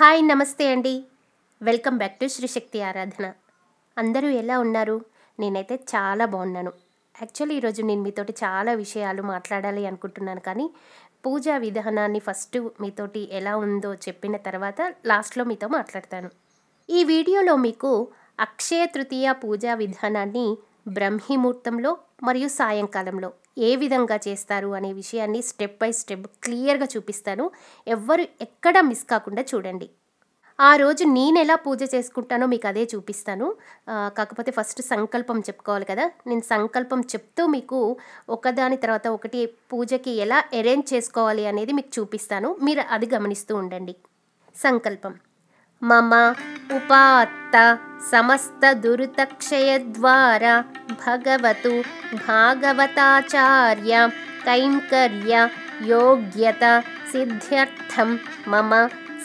Hi నమస్తే అండి. Welcome back to Shri శక్తి ఆరాధన. అందరూ ఎలా ఉన్నారు? నేనైతే చాలా బాగున్నాను. యాక్చువల్లీ ఈరోజు నేను మీతోటి చాలా విషయాలు మాట్లాడాలి అనుకుంటున్నాను, కానీ పూజా విధానాన్ని ఫస్ట్ మీతోటి ఎలా ఉందో చెప్పిన తర్వాత లాస్ట్లో మీతో మాట్లాడతాను. ఈ వీడియోలో మీకు అక్షయ తృతీయ పూజా విధానాన్ని బ్రహ్మీముహూర్తంలో మరియు సాయంకాలంలో ఏ విధంగా చేస్తారు అనే విషయాన్ని స్టెప్ బై స్టెప్ క్లియర్గా చూపిస్తాను. ఎవ్వరు ఎక్కడ మిస్ కాకుండా చూడండి. ఆ రోజు నేను ఎలా పూజ చేసుకుంటానో మీకు అదే చూపిస్తాను. కాకపోతే ఫస్ట్ సంకల్పం చెప్పుకోవాలి కదా. నేను సంకల్పం చెప్తూ మీకు ఒకదాని తర్వాత ఒకటి పూజకి ఎలా అరేంజ్ చేసుకోవాలి అనేది మీకు చూపిస్తాను. మీరు అది గమనిస్తూ ఉండండి. సంకల్పం. మమ ఉపాత్త సమస్త దురితక్షయ ద్వారా భగవతు భాగవతాచార్య కైంకర్య యోగ్యత సిద్ధ్యర్థం మమ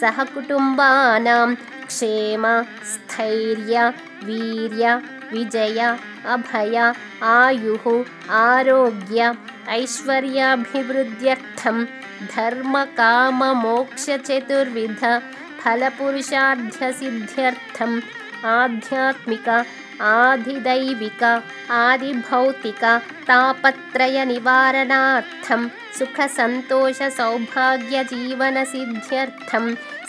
సహకుటుంబానాం క్షేమ స్థైర్య వీర్య విజయ అభయ ఆయుః ఆరోగ్య ఐశ్వర్యాభివృద్ధ్యర్థం ధర్మ కామ మోక్ష చతుర్విధ ఫలపురుషార్థ సిద్ధ్యర్థం ఆధ్యాత్మిక ఆదిదైవిక ఆదిభౌతిక తాపత్రయ నివారణార్థం సుఖ సంతోష సౌభాగ్య జీవన సిద్ధ్యర్థం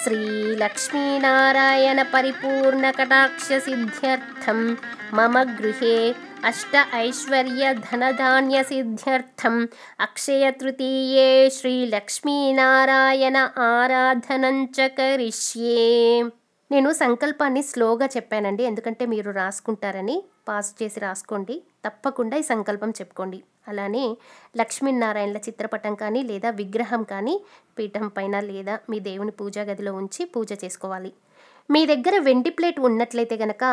శ్రీలక్ష్మీనారాయణ పరిపూర్ణ కటాక్ష సిద్ధ్యర్థం మమ గృహే అష్ట ఐశ్వర్య ధనధాన్య సిద్ధ్యర్థం అక్షయ తృతీయే శ్రీలక్ష్మీనారాయణ ఆరాధనంచ కరిష్యే. నేను సంకల్పాన్ని స్లోగా చెప్పానండి, ఎందుకంటే మీరు రాసుకుంటారని. పాస్ చేసి రాసుకోండి, తప్పకుండా ఈ సంకల్పం చెప్పుకోండి. అలానే లక్ష్మీనారాయణల చిత్రపటం కానీ లేదా విగ్రహం కానీ పీఠం పైన లేదా మీ దేవుని పూజా గదిలో ఉంచి పూజ చేసుకోవాలి. మీ దగ్గర వెండి ప్లేట్ ఉన్నట్లయితే గనక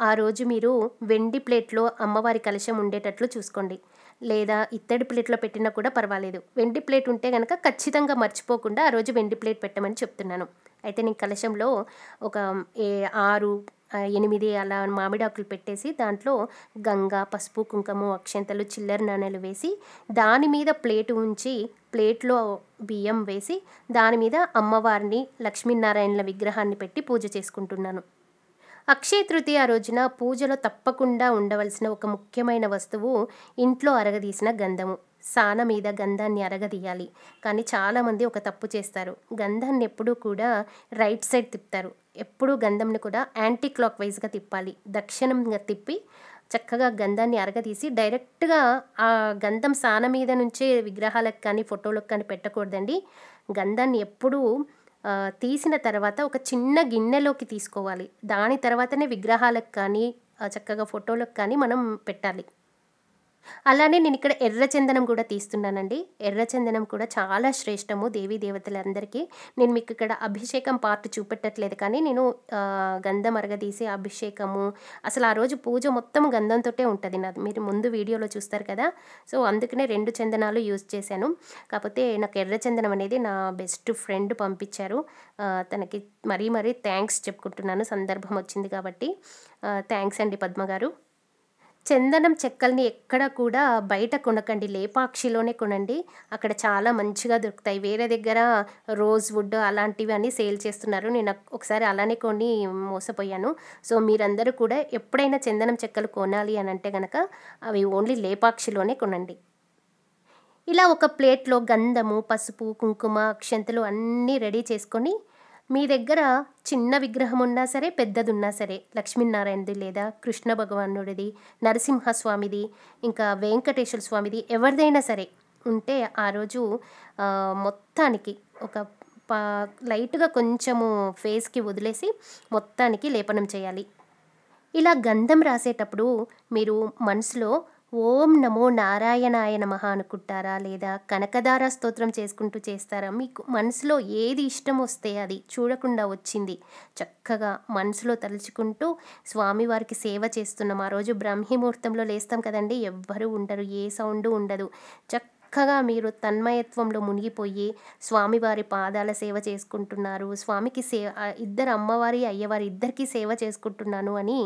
ఆ రోజు మీరు వెండి ప్లేట్లో అమ్మవారి కలశం ఉండేటట్లు చూసుకోండి. లేదా ఇత్తడి ప్లేట్లో పెట్టినా కూడా పర్వాలేదు. వెండి ప్లేట్ ఉంటే కనుక ఖచ్చితంగా మర్చిపోకుండా ఆ రోజు వెండి ప్లేట్ పెట్టమని చెప్తున్నాను. అయితే నేను కలశంలో ఒక 6, 8 అలా మామిడాకులు పెట్టేసి దాంట్లో గంగా, పసుపు, కుంకుమ, అక్షంతలు, చిల్లర నాణేలు వేసి దాని మీద ప్లేటు ఉంచి ప్లేట్లో బియ్యం వేసి దాని మీద అమ్మవారిని లక్ష్మీనారాయణల విగ్రహాన్ని పెట్టి పూజ చేసుకుంటున్నాను. అక్షయ తృతీయ రోజున పూజలో తప్పకుండా ఉండవలసిన ఒక ముఖ్యమైన వస్తువు ఇంట్లో అరగదీసిన గంధము. సాన మీద గంధాన్ని అరగదీయాలి. కానీ చాలామంది ఒక తప్పు చేస్తారు. గంధాన్ని ఎప్పుడూ కూడా రైట్ సైడ్ తిప్పుతారు. ఎప్పుడూ గంధంని కూడా యాంటీ క్లాక్ వైజ్గా తిప్పాలి. దక్షిణంగా తిప్పి చక్కగా గంధాన్ని అరగదీసి డైరెక్ట్గా ఆ గంధం సాన మీద నుంచే విగ్రహాలకు కానీ ఫోటోలకు కానీ పెట్టకూడదండి. గంధాన్ని ఎప్పుడూ తీసిన తర్వాత ఒక చిన్న గిన్నెలోకి తీసుకోవాలి. దాని తర్వాతనే విగ్రహాలకు కానీ చక్కగా ఫోటోలకు కానీ మనం పెట్టాలి. అలానే నేను ఇక్కడ ఎర్రచందనం కూడా తీస్తున్నానండి. ఎర్రచందనం కూడా చాలా శ్రేష్టము దేవీ దేవతలందరికీ. నేను మీకు ఇక్కడ అభిషేకం పార్ట్ చూపెట్టట్లేదు, కానీ నేను గంధం అరగదీసి అభిషేకము అసలు ఆ రోజు పూజ మొత్తం గంధంతోటే ఉంటుంది నాది. మీరు ముందు వీడియోలో చూస్తారు కదా. సో అందుకనే 2 చందనాలు యూజ్ చేశాను. కాకపోతే నాకు ఎర్రచందనం అనేది నా బెస్ట్ ఫ్రెండ్ పంపించారు. తనకి మరీ థ్యాంక్స్ చెప్పుకుంటున్నాను, సందర్భం వచ్చింది కాబట్టి. థ్యాంక్స్ అండి పద్మ గారు. చందనం చెక్కల్ని ఎక్కడ కూడా బయట కొనకండి, లేపాక్షిలోనే కొనండి. అక్కడ చాలా మంచిగా దొరుకుతాయి. వేరే దగ్గర రోజ్ వుడ్ అలాంటివి అన్నీ సేల్ చేస్తున్నారు. నేను ఒకసారి అలానే కొని మోసపోయాను. సో మీరందరూ కూడా ఎప్పుడైనా చందనం చెక్కలు కొనాలి అని అంటే కనుక అవి ఓన్లీ లేపాక్షిలోనే కొనండి. ఇలా ఒక ప్లేట్లో గంధము, పసుపు, కుంకుమ, అక్షంతలు అన్నీ రెడీ చేసుకొని మీ దగ్గర చిన్న విగ్రహం ఉన్నా సరే పెద్దది ఉన్నా సరే, లక్ష్మీనారాయణది లేదా కృష్ణ భగవానుడిది, నరసింహస్వామిది, ఇంకా వెంకటేశ్వర స్వామిది ఎవరిదైనా సరే ఉంటే ఆ రోజు మొత్తానికి ఒక లైట్గా కొంచెము ఫేస్కి వదిలేసి మొత్తానికి లేపనం చేయాలి. ఇలా గంధం రాసేటప్పుడు మీరు మనసులో ఓం నమో నారాయణాయ నమః అనుకుంటారా లేదా కనకదార స్తోత్రం చేసుకుంటూ చేస్తారా? మీకు మనసులో ఏది ఇష్టం వస్తే అది చూడకుండా వచ్చింది చక్కగా మనసులో తలుచుకుంటూ స్వామివారికి సేవ చేస్తున్నాం. ఆ రోజు బ్రహ్మీముహూర్తంలో లేస్తాం కదండి, ఎవ్వరూ ఉండరు, ఏ సౌండు ఉండదు. చక్కగా మీరు తన్మయత్వంలో మునిగిపోయి స్వామివారి పాదాల సేవ చేసుకుంటున్నారు, స్వామికి ఇద్దరు అమ్మవారి అయ్యవారి ఇద్దరికీ సేవ చేసుకుంటున్నాను అని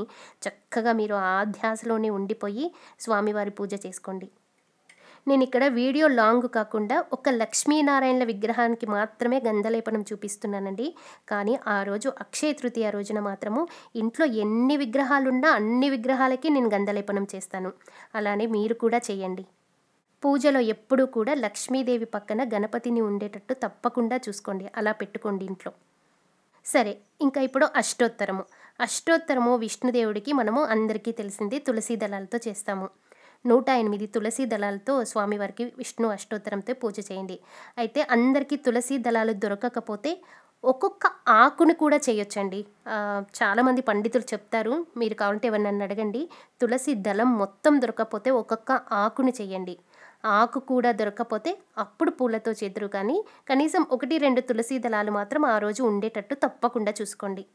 చక్కగా మీరు ఆ ధ్యాసలోనే ఉండిపోయి స్వామివారి పూజ చేసుకోండి. నేను ఇక్కడ వీడియో లాంగ్ కాకుండా ఒక లక్ష్మీనారాయణల విగ్రహానికి మాత్రమే గంధలేపనం చూపిస్తున్నానండి. కానీ ఆ రోజు అక్షయ తృతీయ రోజున మాత్రము ఇంట్లో ఎన్ని విగ్రహాలున్నా అన్ని విగ్రహాలకి నేను గంధలేపనం చేస్తాను. అలానే మీరు కూడా చేయండి. పూజలో ఎప్పుడూ కూడా లక్ష్మీదేవి పక్కన గణపతిని ఉండేటట్టు తప్పకుండా చూసుకోండి. అలా పెట్టుకోండి ఇంట్లో. సరే, ఇంకా ఇప్పుడు అష్టోత్తరము విష్ణుదేవుడికి మనము అందరికీ తెలిసింది తులసి దళాలతో చేస్తాము. 108 తులసి దళాలతో స్వామివారికి విష్ణు అష్టోత్తరంతో పూజ చేయండి. అయితే అందరికీ తులసి దళాలు దొరకకపోతే ఒక్కొక్క ఆకును కూడా చేయొచ్చండి. చాలామంది పండితులు చెప్తారు, మీరు కావాలంటే ఎవరినన్ను అడగండి. తులసి దళం మొత్తం దొరకకపోతే ఒక్కొక్క ఆకుని చేయండి. ఆకు కూడా దొరకకపోతే అప్పుడు పూలతో చేదురు, కానీ కనీసం 1-2 తులసి దళాలు మాత్రం ఆ రోజు ఉండేటట్టు తప్పకుండా చూసుకోండి.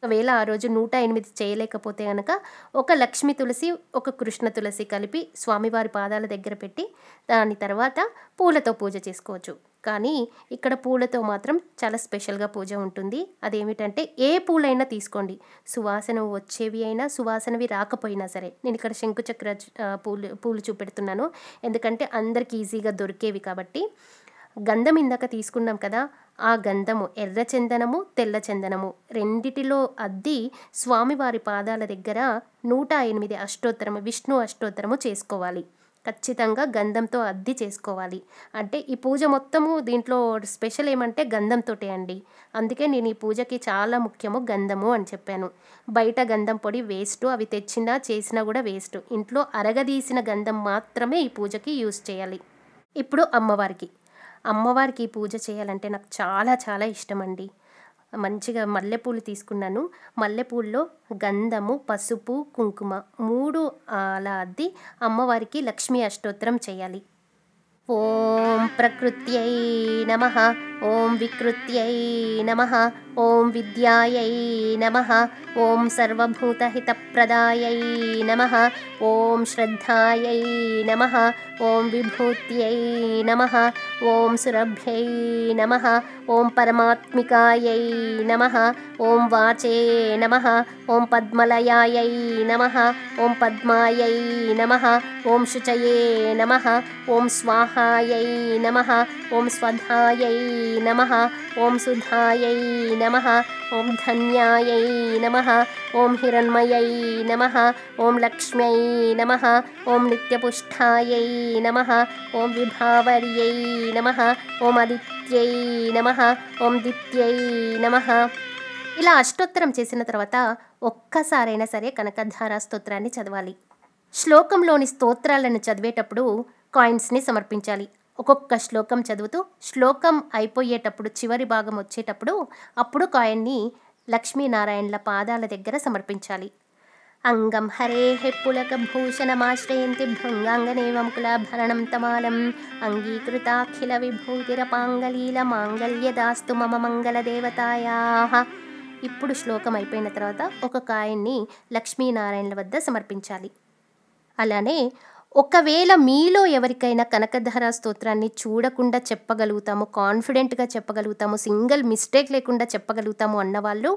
ఒకవేళ ఆ రోజు 108 చేయలేకపోతే కనుక ఒక లక్ష్మీ తులసి, ఒక కృష్ణ తులసి కలిపి స్వామివారి పాదాల దగ్గర పెట్టి దాని తర్వాత పూలతో పూజ చేసుకోవచ్చు. కానీ ఇక్కడ పూలతో మాత్రం చాలా స్పెషల్గా పూజ ఉంటుంది. అదేమిటంటే ఏ పూలైనా తీసుకోండి, సువాసన వచ్చేవి అయినా సువాసనవి రాకపోయినా సరే. నేను ఇక్కడ శంకుచక్ర పూలు చూపెడుతున్నాను, ఎందుకంటే అందరికి ఈజీగా దొరికేవి కాబట్టి. గంధం ఇందాక తీసుకున్నాం కదా, ఆ గంధము ఎర్ర చందనము, తెల్ల చందనము రెండిటిలో అద్ది స్వామివారి పాదాల దగ్గర 108 అష్టోత్తరము, విష్ణు అష్టోత్తరము చేసుకోవాలి. ఖచ్చితంగా గంధంతో అద్ది చేసుకోవాలి. అంటే ఈ పూజ మొత్తము దీంట్లో స్పెషల్ ఏమంటే గంధంతోటే అండి. అందుకే నేను ఈ పూజకి చాలా ముఖ్యము గంధము అని చెప్పాను. బయట గంధం పొడి వేస్ట్, అవి తెచ్చినా చేసినా కూడా వేస్ట్. ఇంట్లో అరగదీసిన గంధం మాత్రమే ఈ పూజకి యూజ్ చేయాలి. ఇప్పుడు అమ్మవారికి పూజ చేయాలంటే నాకు చాలా చాలా ఇష్టం అండి. మంచిగా మల్లెపూలు తీసుకున్నాను. మల్లెపూల్లో గంధము, పసుపు, కుంకుమ 3 అలా అద్ది అమ్మవారికి లక్ష్మీ అష్టోత్తరం చేయాలి. ఓం ప్రకృత్యై నమః, ఓం వికృత్యై నమః, ఓం విద్యాయై నమః, ఓం సర్వభూతహితప్రదాయై నమః, ఓం శ్రద్ధాయై నమః, ఓం విభూత్యై నమః, ఓం సురభ్యై నమః, ఓం పరమాత్మికాయై నమః, ఓం వాచే నమః, ఓం పద్మలయాయై నమః, ఓం పద్మాయై నమః, ఓం శుచయే నమః, ఓం స్వాహాయై నమః, ఓం స్వధాయై నమః, ఓం సుధాయై నమః, ఓం ధన్యాయై నమః, ఓం హిరణ్మయై నమః, ఓం లక్ష్మ్యై నమః, ఓం నిత్యపుష్టాయై నమః, ఓం విభావర్యై నమః, ఓం ఆదిత్యై నమః, ఓం దిత్యై నమః. ఇలా అష్టోత్తరం చేసిన తర్వాత ఒక్కసారైనా సరే కనకధార స్తోత్రాన్ని చదవాలి. శ్లోకంలోని స్తోత్రాలను చదివేటప్పుడు కాయిన్స్ని సమర్పించాలి. ఒక్కొక్క శ్లోకం చదువుతూ శ్లోకం అయిపోయేటప్పుడు చివరి భాగం వచ్చేటప్పుడు అప్పుడు కాయిన్ని లక్ష్మీనారాయణల పాదాల దగ్గర సమర్పించాలి. అంగం హరేః పులకభూషణమాశ్రయంతి భృంగాంగనేవం కులాభరణం తమాలం అంగీకృతాఖిల విభూతిరపాంగలీల మాంగళ్యదాస్తు మమ మంగళదేవతాయాః. ఇప్పుడు శ్లోకం అయిపోయిన తర్వాత ఒక కాయిన్ని లక్ష్మీనారాయణల వద్ద సమర్పించాలి. అలానే ఒకవేళ మీలో ఎవరికైనా కనకధార స్తోత్రాన్ని చూడకుండా చెప్పగలుగుతాము, కాన్ఫిడెంట్గా చెప్పగలుగుతాము, సింగిల్ మిస్టేక్ లేకుండా చెప్పగలుగుతాము అన్నవాళ్ళు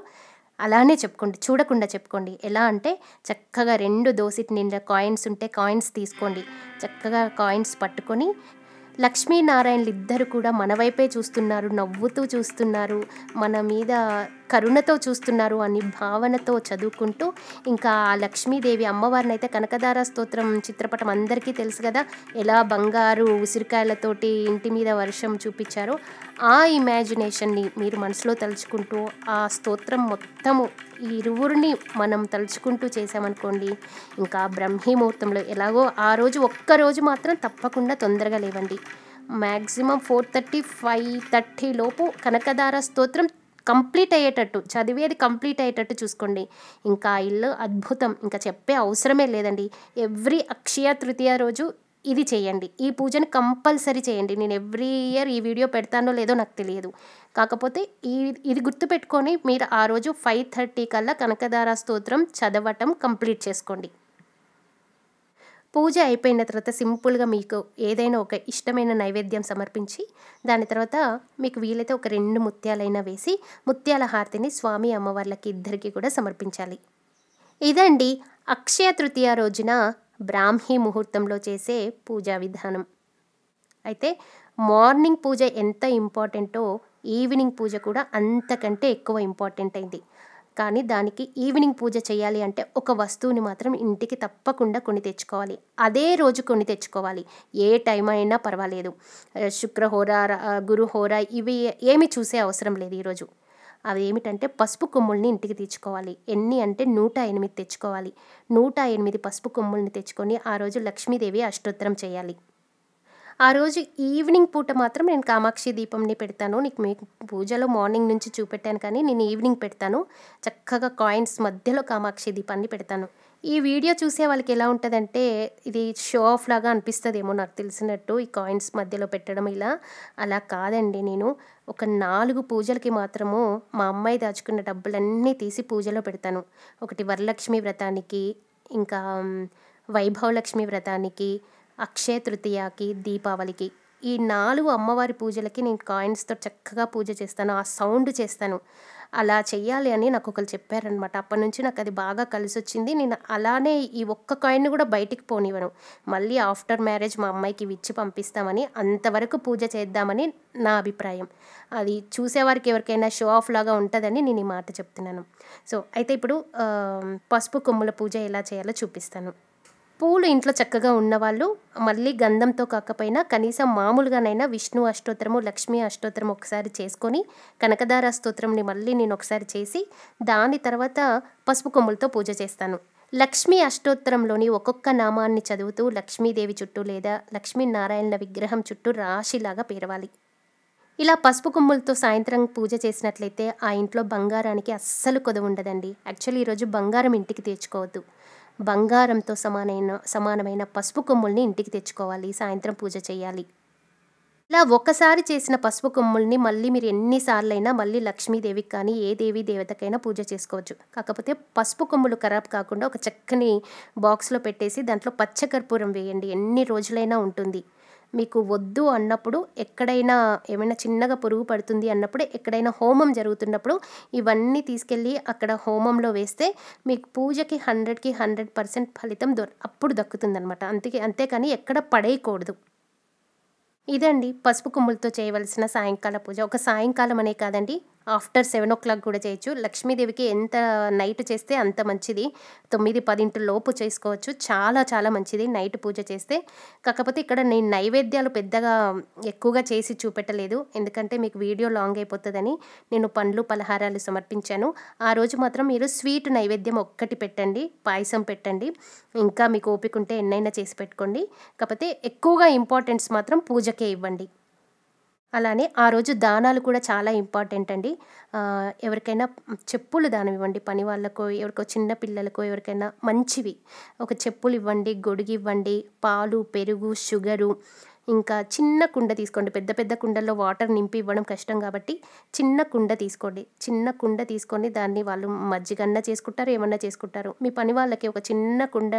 అలానే చెప్పుకోండి, చూడకుండా చెప్పుకోండి. ఎలా అంటే చక్కగా 2 దోసిటి నిండా కాయిన్స్ ఉంటే కాయిన్స్ తీసుకోండి. చక్కగా కాయిన్స్ పట్టుకొని లక్ష్మీనారాయణలు ఇద్దరు కూడా మన వైపే చూస్తున్నారు, నవ్వుతూ చూస్తున్నారు, మన మీద కరుణతో చూస్తున్నారు అని భావనతో చదువుకుంటూ ఇంకా ఆ లక్ష్మీదేవి అమ్మవారిని అయితే కనకధార స్తోత్రం చిత్రపటం అందరికీ తెలుసు కదా, ఎలా బంగారు ఉసిరికాయలతోటి ఇంటి మీద వర్షం చూపించారో ఆ ఇమాజినేషన్ని మీరు మనసులో తలుచుకుంటూ ఆ స్తోత్రం మొత్తము ఈ ఇరువురిని మనం తలుచుకుంటూ చేసామనుకోండి, ఇంకా బ్రహ్మీ ముహూర్తంలో ఎలాగో ఆ రోజు ఒక్కరోజు మాత్రం తప్పకుండా తొందరగా లేవండి. మ్యాక్సిమం 4:30, 5:30 లోపు కనకధార స్తోత్రం కంప్లీట్ అయ్యేటట్టు, చదివేది కంప్లీట్ అయ్యేటట్టు చూసుకోండి. ఇంకా ఇల్లు అద్భుతం, ఇంకా చెప్పే అవసరమే లేదండి. ఎవ్రీ అక్షయ తృతీయ రోజు ఇది చేయండి, ఈ పూజను కంపల్సరీ చేయండి. నేను ఎవ్రీ ఇయర్ ఈ వీడియో పెడతానో లేదో నాకు తెలియదు, కాకపోతే ఇది గుర్తుపెట్టుకొని మీరు ఆ రోజు 5:30 కల్లా కనకధార స్తోత్రం చదవటం కంప్లీట్ చేసుకోండి. పూజ అయిపోయిన తర్వాత సింపుల్గా మీకు ఏదైనా ఒక ఇష్టమైన నైవేద్యం సమర్పించి దాని తర్వాత మీకు వీలైతే ఒక 2 ముత్యాలైనా వేసి ముత్యాల హారతిని స్వామి అమ్మవార్లకి ఇద్దరికి కూడా సమర్పించాలి. ఇదండి అక్షయ తృతీయ రోజున బ్రాహ్మీ ముహూర్తంలో చేసే పూజా విధానం. అయితే మార్నింగ్ పూజ ఎంత ఇంపార్టెంటో ఈవినింగ్ పూజ కూడా అంతకంటే ఎక్కువ ఇంపార్టెంట్ అయింది. కానీ దానికి ఈవినింగ్ పూజ చేయాలి అంటే ఒక వస్తువుని మాత్రం ఇంటికి తప్పకుండా కొని తెచ్చుకోవాలి. అదే రోజు కొని తెచ్చుకోవాలి. ఏ టైం అయినా పర్వాలేదు. శుక్రహోర, గురుహోర ఇవి ఏమి చూసే అవసరం లేదు ఈరోజు. అవి ఏమిటంటే పసుపు కొమ్ముల్ని ఇంటికి తెచ్చుకోవాలి. ఎన్ని అంటే 108 తెచ్చుకోవాలి. 108 పసుపు కొమ్ముల్ని తెచ్చుకొని ఆ రోజు లక్ష్మీదేవి అష్టోత్తరం చేయాలి. ఆ రోజు ఈవినింగ్ పూట మాత్రం నేను కామాక్షి దీపంని పెడతాను. మీకు పూజలో మార్నింగ్ నుంచి చూపెట్టాను కానీ నేను ఈవినింగ్ పెడతాను. చక్కగా కాయిన్స్ మధ్యలో కామాక్షి దీపాన్ని పెడతాను. ఈ వీడియో చూసే వాళ్ళకి ఎలా ఉంటుందంటే ఇది షో ఆఫ్ లాగా అనిపిస్తుందేమో నాకు తెలిసినట్టు, ఈ కాయిన్స్ మధ్యలో పెట్టడం ఇలా. అలా కాదండి. నేను ఒక 4 పూజలకి మాత్రము మా అమ్మాయి దాచుకున్న డబ్బులన్నీ తీసి పూజలో పెడతాను. ఒకటి వరలక్ష్మి వ్రతానికి, ఇంకా వైభవలక్ష్మి వ్రతానికి, అక్షయ తృతీయకి, దీపావళికి. ఈ 4 అమ్మవారి పూజలకి నేను కాయిన్స్తో చక్కగా పూజ చేస్తాను. ఆ సౌండ్ చేస్తాను. అలా చెయ్యాలి అని నాకు ఒకరు చెప్పారనమాట. అప్పటి నుంచి నాకు అది బాగా కలిసి వచ్చింది. నేను అలానే ఈ ఒక్క కాయిన్ కూడా బయటికి పోనివ్వను. మళ్ళీ ఆఫ్టర్ మ్యారేజ్ మా అమ్మాయికి ఇచ్చి పంపిస్తామని, అంతవరకు పూజ చేద్దామని నా అభిప్రాయం. అది చూసేవారికి ఎవరికైనా షో ఆఫ్ లాగా ఉంటుందని నేను ఈ మాట చెప్తున్నాను. సో అయితే ఇప్పుడు పసుపు కొమ్ముల పూజ ఎలా చేయాలో చూపిస్తాను. పూలు ఇంట్లో చక్కగా ఉన్నవాళ్ళు మళ్ళీ గంధంతో కాకపోయినా కనీసం మామూలుగానైనా విష్ణు అష్టోత్తరము, లక్ష్మీ అష్టోత్తరం ఒకసారి చేసుకొని, కనకదార స్తోత్రంని మళ్ళీ నేను ఒకసారి చేసి దాని తర్వాత పసుపు కొమ్ములతో పూజ చేస్తాను. లక్ష్మీ అష్టోత్తరంలోని ఒక్కొక్క నామాన్ని చదువుతూ లక్ష్మీదేవి చుట్టూ లేదా లక్ష్మీనారాయణల విగ్రహం చుట్టూ రాశిలాగా పేరవాలి. ఇలా పసుపు కొమ్ములతో సాయంత్రం పూజ చేసినట్లయితే ఆ ఇంట్లో బంగారానికి అస్సలు కొదవ ఉండదండి. యాక్చువల్లీ ఈరోజు బంగారం ఇంటికి తెచ్చుకోవద్దు. బంగారంతో సమానమైన పసుపు కొమ్ముల్ని ఇంటికి తెచ్చుకోవాలి. సాయంత్రం పూజ చేయాలి. ఇలా ఒకసారి చేసిన పసుపు కొమ్ముల్ని మళ్ళీ మీరు ఎన్నిసార్లైనా మళ్ళీ లక్ష్మీదేవికి కానీ ఏ దేవీ దేవతకైనా పూజ చేసుకోవచ్చు. కాకపోతే పసుపు కొమ్ములు ఖరాబ్ కాకుండా ఒక చక్కని బాక్స్లో పెట్టేసి దాంట్లో పచ్చకర్పూరం వేయండి. ఎన్ని రోజులైనా ఉంటుంది. మీకు వద్దు అన్నప్పుడు, ఎక్కడైనా ఏమైనా చిన్నగా పురుగు పడుతుంది అన్నప్పుడు, ఎక్కడైనా హోమం జరుగుతున్నప్పుడు ఇవన్నీ తీసుకెళ్ళి అక్కడ హోమంలో వేస్తే మీకు పూజకి 100కి 100% ఫలితం అప్పుడు దక్కుతుందనమాట. అంతేకాని ఎక్కడ పడేయకూడదు. ఇదండి పసుపు కొమ్ములతో చేయవలసిన సాయంకాల పూజ. ఒక సాయంకాలం అనే కాదండి, ఆఫ్టర్ 7 o'clock కూడా చేయొచ్చు. లక్ష్మీదేవికి ఎంత నైట్ చేస్తే అంత మంచిది. 9-10 లోపు చేసుకోవచ్చు. చాలా చాలా మంచిది నైట్ పూజ చేస్తే. కాకపోతే ఇక్కడ నేను నైవేద్యాలు పెద్దగా ఎక్కువగా చేసి చూపెట్టలేదు. ఎందుకంటే మీకు వీడియో లాంగ్ అయిపోతుందని నేను పండ్లు పలహారాలు సమర్పించాను. ఆ రోజు మాత్రం మీరు స్వీట్ నైవేద్యం ఒక్కటి పెట్టండి, పాయసం పెట్టండి. ఇంకా మీకు ఓపిక ఉంటే ఎన్నైనా చేసి పెట్టుకోండి. కాకపోతే ఎక్కువగా ఇంపార్టెన్స్ మాత్రం పూజకే ఇవ్వండి. అలానే ఆ రోజు దానాలు కూడా చాలా ఇంపార్టెంట్ అండి. ఎవరికైనా చెప్పులు దానం ఇవ్వండి. పని వాళ్ళకో, ఎవరికో చిన్న పిల్లలకో ఎవరికైనా మంచివి ఒక చెప్పులు ఇవ్వండి, గొడుగు ఇవ్వండి. పాలు, పెరుగు, షుగరు, ఇంకా చిన్న కుండ తీసుకోండి. పెద్ద పెద్ద కుండల్లో వాటర్ నింపి ఇవ్వడం కష్టం కాబట్టి చిన్న కుండ తీసుకోండి. చిన్న కుండ తీసుకొని దాన్ని వాళ్ళు మజ్జిగన్నా చేసుకుంటారు, ఏమన్నా చేసుకుంటారు. మీ పని వాళ్ళకి ఒక చిన్న కుండ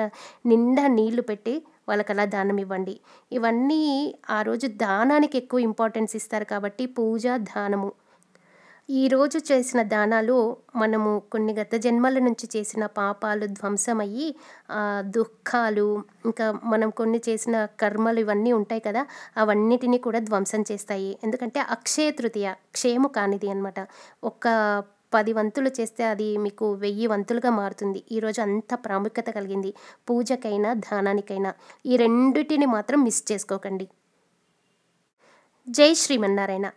నిండా నీళ్లు పెట్టి వాళ్ళకి అలా దానం ఇవ్వండి. ఇవన్నీ ఆ రోజు దానానికి ఎక్కువ ఇంపార్టెన్స్ ఇస్తారు కాబట్టి పూజ, దానము. ఈరోజు చేసిన దానాలు మనము కొన్ని గత జన్మల నుంచి చేసిన పాపాలు ధ్వంసమయ్యి దుఃఖాలు, ఇంకా మనం కొన్ని చేసిన కర్మలు ఇవన్నీ ఉంటాయి కదా, అవన్నిటినీ కూడా ధ్వంసం చేస్తాయి. ఎందుకంటే అక్షయ తృతీయ క్షేము కానిది అనమాట. ఒక 10 వంతులు చేస్తే అది మీకు 1000 వంతులుగా మారుతుంది. ఈరోజు అంత ప్రాముఖ్యత కలిగింది పూజకైనా దానానికైనా. ఈ రెండిటిని మాత్రం మిస్ చేసుకోకండి. జై శ్రీమన్నారాయణ.